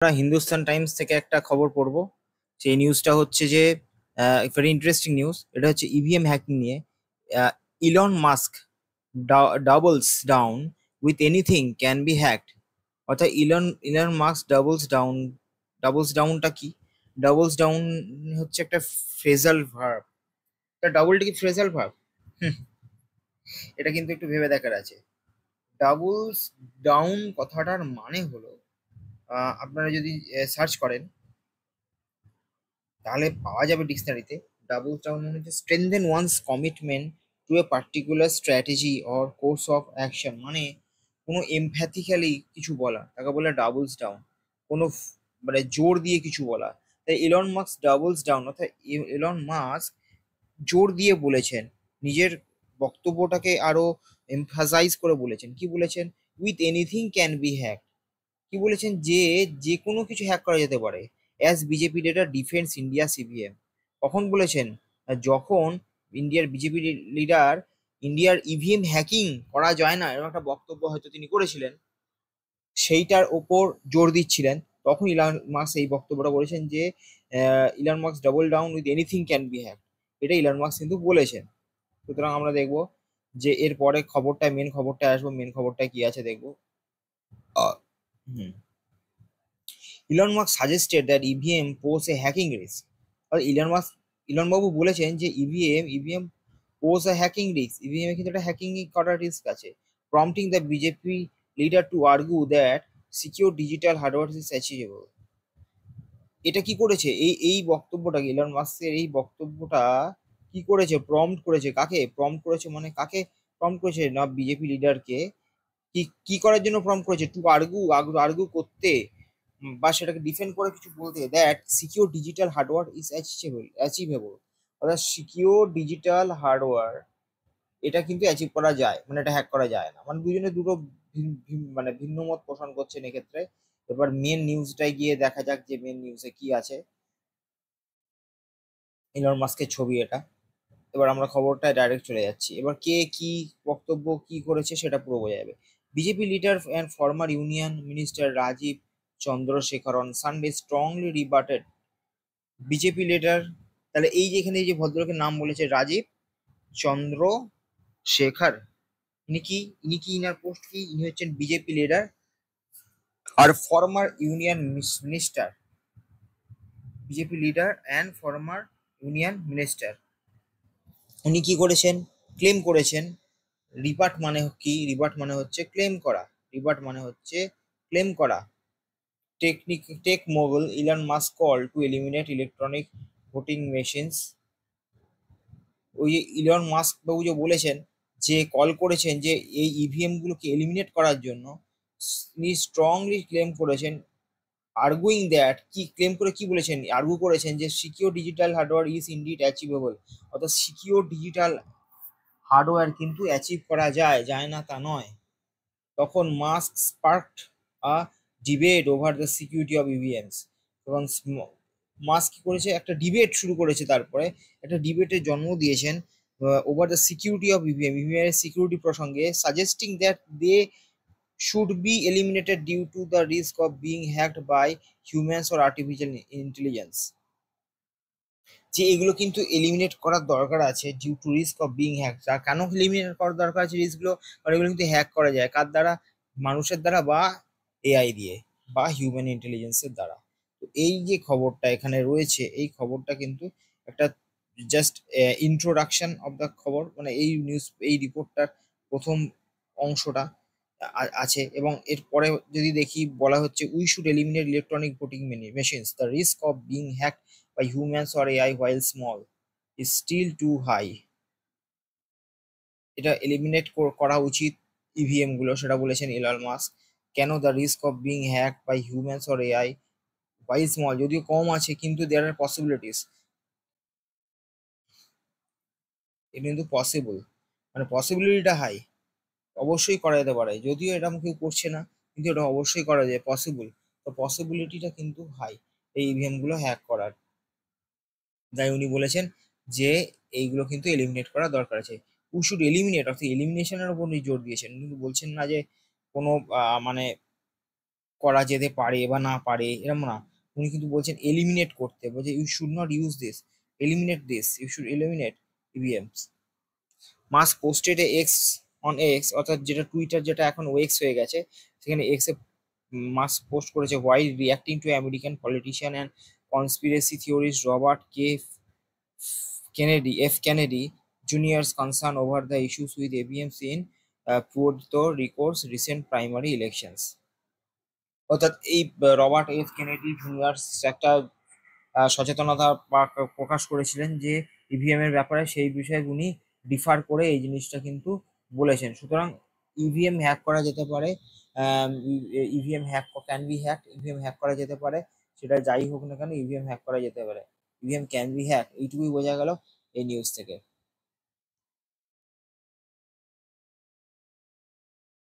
আমরা হিন্দুস্তান টাইমস থেকে একটা খবর পড়বো। সেই নিউজটা হচ্ছে যে ভেরি ইন্টারেস্টিং নিউজ। এটা হচ্ছে ইভিএম হ্যাকিং নিয়ে। Elon Musk doubles down with anything can be hacked. অর্থাৎ ইলন মাস্ক ডাবলস ডাউনটা কি? ডাবলস ডাউন হচ্ছে একটা ফ্রেজাল ভার্ব। তা ডাবলটা কি ফ্রেজাল ভার্ব? এটা কিন্তু একটু ভেবে দেখার আছে। ডাবলস ডাউন কথাটার মানে হলো, আপনারা যদি সার্চ করেন তাহলে পাওয়া যাবে ডিকশনারিতে। ডাবল ডাউন মানে হচ্ছে strengthen one's commitment to a particular strategy or course of action. মানে কোনো এমপ্যাথিক্যালি কিছু বলা তাকে বলে ডাবলস ডাউন। কোনো মানে জোর দিয়ে কিছু বলা। তাই এলন মাস্ক ডাবলস ডাউন, অর্থাৎ এলন মাস্ক জোর দিয়ে বলেছেন, নিজের বক্তব্যটাকে আরো এমফাসাইজ করে বলেছেন। কি বলেছেন? With anything can be hack. কি বলেছেন? যে যে কোনো কিছু হ্যাক করা যেতে পারে। As BJP leader defence India সিভিএম। কখন বলেছেন? যখন ইন্ডিয়ার বিজেপি লিডার ইন্ডিয়ার ইভিএম হ্যাকিং করা যায় না এরকম একটা বক্তব্য হয়তো তিনি করেছিলেন, সেইটার ওপর জোর দিচ্ছিলেন, তখন ইলন মাস্ক এই বক্তব্যটা বলেছেন যে Elon Musk double down with anything can be hack. এটা ইলন মাস্ক কিন্তু বলেছেন। সুতরাং আমরা দেখবো যে এর পরে খবরটা, মেন খবরটা আসবো। মেন খবরটা কি আছে দেখবো। হুম। Elon Musk suggested that EVM pose a hacking risk. আর ইলন বাবু বলেছেন যে EVM pose a hacking risk. EVM এ কিন্তু একটা হ্যাকিং করার রিস্ক আছে। Prompting the BJP leader to argue that secure digital hardware is achievable. এটা কি করেছে? এই বক্তব্যটা, ইলন মাস্কের এই বক্তব্যটা কি করেছে? প্রম্পট করেছে কাকে? প্রম্পট করেছে মানে কাকে প্রম্পট করেছে? না, বিজেপি লিডারকে। কি কি করার জন্য প্রম্পট করেছে? টু আর্গু আর্গু করতে, বা সেটাকে ডিফেন্ড করে কিছু বলতে, that secure digital hardware is achievable. অর্থাৎ সিকিউর ডিজিটাল হার্ডওয়্যার এটা কিন্তু অ্যাচিভ করা যায়, মানে এটা হ্যাক করা যায় না। মানে দুজনে দুটো মানে ভিন্ন মত পোষণ করছেন এক্ষেত্রে। এবার মেন নিউজটাই গিয়ে দেখা যাক যে মেন নিউজে কি আছে। ইলন মাস্কের ছবি এটা। এবার আমরা খবরটায় ডাইরেক্ট চলে যাচ্ছি। এবার কে কি বক্তব্য কি করেছে সেটা পুরো বোঝা যাবে। BJP leader and former union minister Rajeev Chandrasekhar Sunday strongly rebutted BJP leader. তাহলে এই যে এখানে এই যে ভদ্রলোকের নাম বলেছে রাজীব চন্দ্রশেখর, ইনি কি ইনার পোস্ট কি? ইনি হচ্ছেন বিজেপি লিডার আর former union minister. BJP leader and former union minister. উনি কি করেছেন? ক্লেম করেছেন। রিবাট মানে কি? রিবাট মানে হচ্ছে ক্লেম করা। রিবাট মানে হচ্ছে ক্লেম করা। Tech mogul Elon Musk call to eliminate electronic voting machines. ওই যে ইলন মাস্ক বাবু যে বলেছেন, যে কল করেছেন যে এই ইভিএম গুলোকে এলিমিনেট করার জন্য, তিনি স্ট্রংলি ক্লেম করেছেন। আর্গুইং দ্যাট, কি ক্লেম করে কি বলেছেন? আর্গু করেছেন যে secure digital hardware is indeed achievable. অর্থাৎ সিকিউর ডিজিটাল হার্ডওয়্যার কিন্তু অ্যাচিভ করা যায়, যায় না তা নয়। তখন Musk sparked a debate over the security of EVMs. এবং মাস্ক কি করেছে? একটা ডিবেট শুরু করেছে, তারপরে একটা ডিবেটের জন্ম দিয়েছেন over the security of EVM, EVM এর সিকিউরিটি প্রসঙ্গে, suggesting that they should be eliminated due to the risk of being hacked by humans or artificial intelligence. যে এগুলো কিন্তু এলিমিনেট করার দরকার আছে due to risk of being hack. আর কেন এলিমিনেট করার দরকার আছে রিস্কগুলো? কারণ এগুলো কিন্তু হ্যাক করা যায়। কার দ্বারা? মানুষের দ্বারা, বা এআই দিয়ে, বা হিউম্যান ইন্টেলিজেন্সের দ্বারা। তো এই যে খবরটা এখানে রয়েছে, এই খবরটা কিন্তু একটা জাস্ট ইন্ট্রোডাকশন অফ দ্য খবর, মানে এই নিউজ, এই রিপোর্টটার প্রথম অংশটা আছে। এবং এরপরে যদি দেখি, বলা হচ্ছে we should eliminate electronic voting machines, the risk of being hack by humans or AI while small is still too high. এটা এলিমিনেট করা উচিত ইভিএম গুলো, সেটা বলেছেন ইলন মাস্ক। কেন? The risk of being hack by humans or AI while small, যদিও কম আছে কিন্তু দেয়ার আর পসিবিলিটিস, এটা কিন্তু পসিবল, মানে পসিবিলিটিটা হাই। অবশ্যই করা যেতে পারে, যদিও এটা কেউ করছে না, কিন্তু এটা অবশ্যই করা যায়, পসিবল। তো পসিবিলিটিটা কিন্তু হাই এই ইভিএম গুলো হ্যাক করার। তাই উনি বলেছেন যে এইগুলো কিন্তু এলিমিনেট করা দরকার আছে। উই শুড এলিমিনেট, অর্থাৎ এলিমিনেশনের উপর উনি জোর দিয়েছেন। কিন্তু বলছেন না যে কোনো মানে করা যেতে পারে বা না পারে এরম না, উনি কিন্তু বলছেন এলিমিনেট করতে, বলছে you should not use this, eliminate this, you should eliminate EVMs. Musk posted X on X, অর্থাৎ যেটা টুইটার, যেটা এখন ওয়েক্স হয়ে গেছে, সেখানে এক্স এ মাস্ক পোস্ট করেছে, while reacting to American politician and conspiracy theorist Robert Kennedy Jr.'s concern over the issues with ABMs in Puerto Rico's recent primary elections. অর্থাৎ এই রবার্ট এফ কেনেডি জুনিয়র একটা সচেতনতা প্রকাশ করেছিলেন যে ইভিএম এর ব্যাপারে, সেই বিষয়ে উনি ডিফার করে এই জিনিসটা কিন্তু বলেছেন। সুতরাং ইভিএম হ্যাক করা যেতে পারে, EVM hack can be hack, EVM hack করা যেতে পারে, সেটা যাই হোক না কেন ইভিএম হ্যাক করা যেতে পারে, ইভিএম ক্যান বি হ্যাক, এইটুকুই বোঝা গেল এই নিউজ থেকে।